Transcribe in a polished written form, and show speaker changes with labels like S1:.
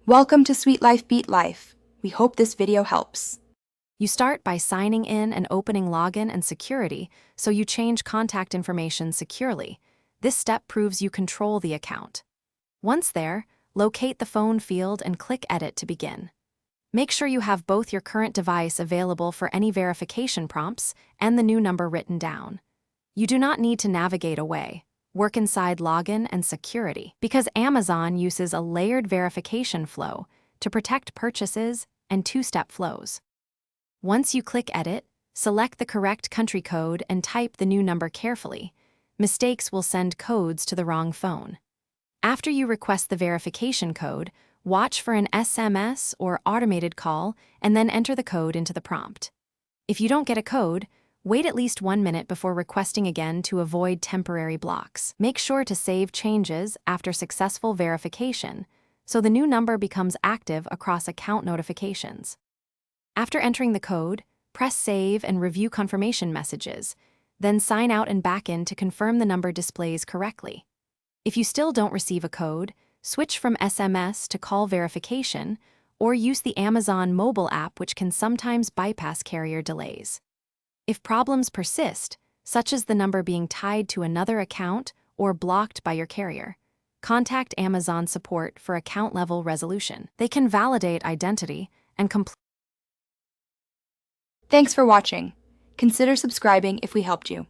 S1: Welcome to Sweet Life Beat Life. We hope this video helps.
S2: You start by signing in and opening login and security, so you change contact information securely. This step proves you control the account. Once there, locate the phone field and click Edit to begin. Make sure you have both your current device available for any verification prompts and the new number written down. You do not need to navigate away. Work inside login and security, because Amazon uses a layered verification flow to protect purchases and two-step flows. Once you click Edit, select the correct country code and type the new number carefully. Mistakes will send codes to the wrong phone. After you request the verification code, watch for an SMS or automated call and then enter the code into the prompt. If you don't get a code, wait at least 1 minute before requesting again to avoid temporary blocks. Make sure to save changes after successful verification, so the new number becomes active across account notifications. After entering the code, press Save and review confirmation messages, then sign out and back in to confirm the number displays correctly. If you still don't receive a code, switch from SMS to call verification, or use the Amazon mobile app, which can sometimes bypass carrier delays. If problems persist, such as the number being tied to another account or blocked by your carrier, contact Amazon support for account-level resolution. They can validate identity and complete.
S1: Thanks for watching. Consider subscribing if we helped you.